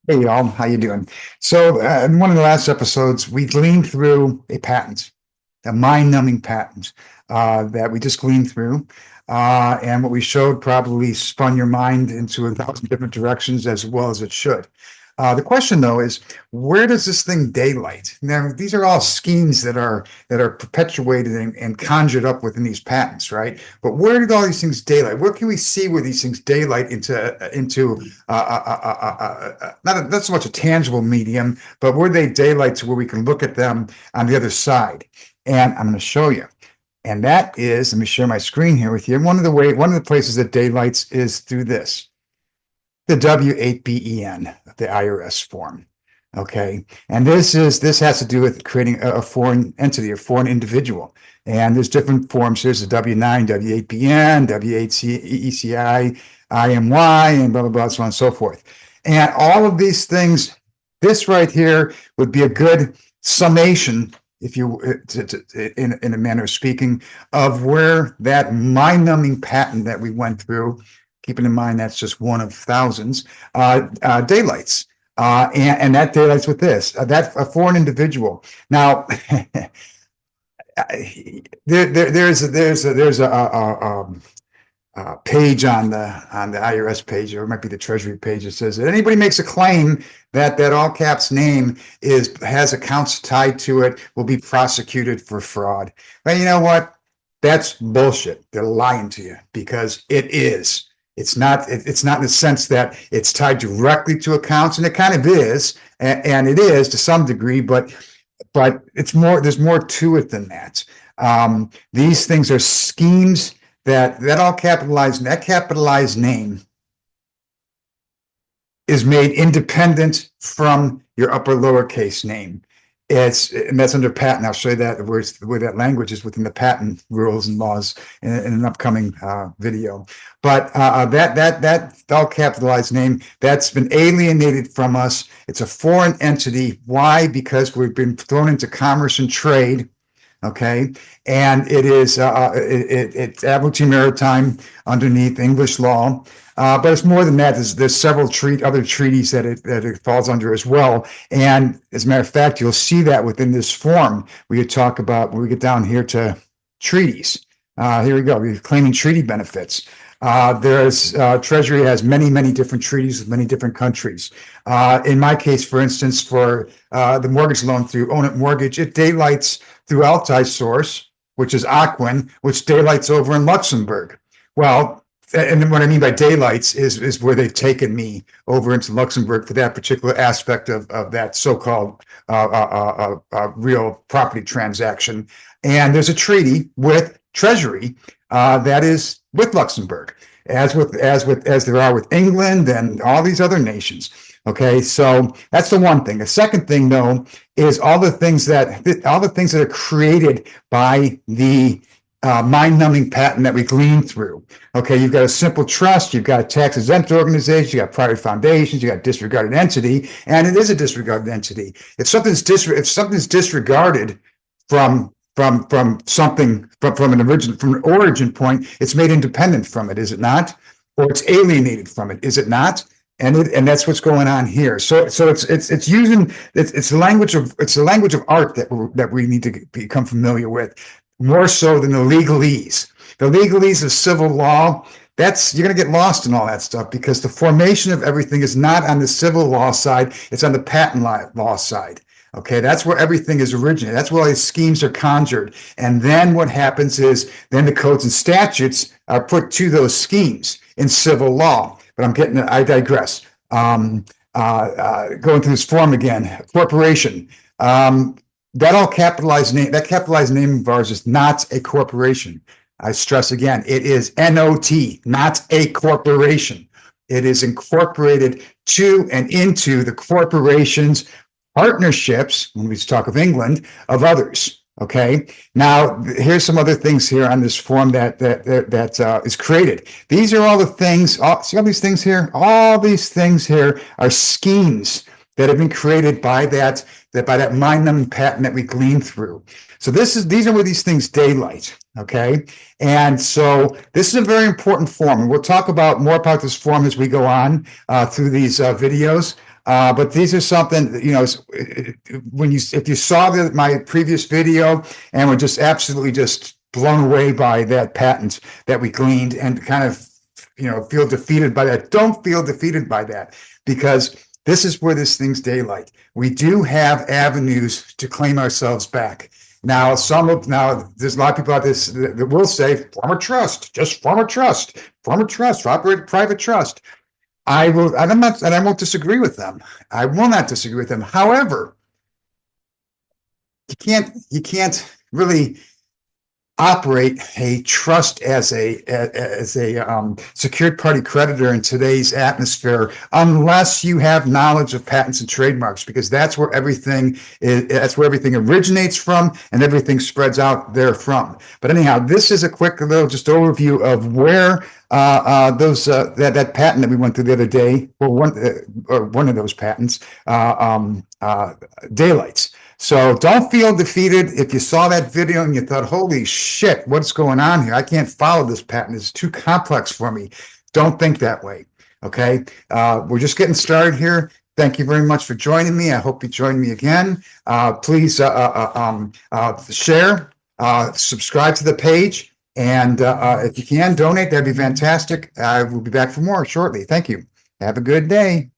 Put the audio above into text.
Hey y'all, how you doing? So in one of the last episodes, we gleaned through a patent, a mind-numbing patent that we just gleaned through, and what we showed probably spun your mind into 1,000 different directions as well as it should. The question though is, where does this thing daylight? Now, these are all schemes that are perpetuated and conjured up within these patents, right? But where did all these things daylight? Where can we see where these things daylight into not so much a tangible medium, but where they daylight to where we can look at them on the other side? And I'm going to show you. And that is, let me share my screen here with you. One of the places that daylights is through this, the W8BEN, the IRS form. Okay. And this has to do with creating a foreign entity, a foreign individual. And there's different forms. There's the W9, W8BN, W8ECI, IMY, and blah, blah, blah, so on and so forth. And all of these things, this right here would be a good summation, if you, in a manner of speaking, of where that mind-numbing patent that we went through, keeping in mind that's just one of thousands, daylights. And that daylights with this, that a foreign individual. Now, there's a page on the IRS page, or it might be the Treasury page, that says that anybody makes a claim that all caps name has accounts tied to it will be prosecuted for fraud. But you know what? That's bullshit. They're lying to you because it is. It's not in the sense that it's tied directly to accounts, and it kind of is, and it is to some degree, but it's more. There's more to it than that. These things are schemes that all capitalized. That capitalized name is made independent from your upper lowercase name. And that's under patent. I'll show you that where that language is within the patent rules and laws in an upcoming video. But that all capitalized name, that's been alienated from us. It's a foreign entity. Why? Because we've been thrown into commerce and trade. Okay, and it is it's admiralty maritime underneath English law. But it's more than that. There's several other treaties that it falls under as well. And as a matter of fact, you'll see that within this form we could talk about when we get down here to treaties. Here we go. We're claiming treaty benefits. Treasury has many different treaties with many different countries. In my case, for instance, for the mortgage loan through Own It Mortgage, it daylights through Altisource, which is Aquin, which daylights over in Luxembourg. Well, and what I mean by daylights is where they've taken me over into Luxembourg for that particular aspect of that so-called real property transaction. And there's a treaty with Treasury that is with Luxembourg, as there are with England and all these other nations. Okay, so that's the one thing. The second thing, though, is all the things that are created by the mind-numbing patent that we gleaned through. Okay, you've got a simple trust, you've got a tax-exempt organization, you got private foundations, you got disregarded entity, and it is a disregarded entity. If something's disregarded from something from an origin point, it's made independent from it, is it not? Or it's alienated from it, is it not? And that's what's going on here. So it's the language of art that we need to become familiar with, more so than the legalese. The legalese of civil law, you're going to get lost in all that stuff because the formation of everything is not on the civil law side, it's on the patent law side. Okay, that's where everything is originated. That's where all these schemes are conjured. And then what happens is then the codes and statutes are put to those schemes in civil law. But I digress. Going through this form again, corporation. That capitalized name of ours is not a corporation. I stress again, it is NOT, not a corporation. It is incorporated to and into the corporation's partnerships, when we talk of England, of others. Okay. Now, here's some other things here on this form that is created. These are all the things. See all these things here? All these things here are schemes that have been created by that mind-numbing patent that we gleaned through. So these are where these things daylight. Okay. And so this is a very important form. And we'll talk more about this form as we go on through these videos. But these are something, you know, if you saw my previous video and were just absolutely just blown away by that patent that we gleaned and kind of, you know, feel defeated by that, don't feel defeated by that, because this is where this thing's daylight. We do have avenues to claim ourselves back. Now, there's a lot of people out there that will say, form a trust, just form a trust, operate a private trust. I won't disagree with them. I will not disagree with them. However, you can't really operate a trust as a secured party creditor in today's atmosphere unless you have knowledge of patents and trademarks, because that's where everything originates from and everything spreads out there from. But anyhow, this is a quick little just overview of where that patent that we went through the other day, or one of those patents, daylights. So don't feel defeated if you saw that video and you thought, holy shit, what's going on here? I can't follow this patent. It's too complex for me. Don't think that way. Okay. We're just getting started here. Thank you very much for joining me. I hope you join me again. Please share, subscribe to the page, and if you can donate, that'd be fantastic. I will be back for more shortly. Thank you. Have a good day.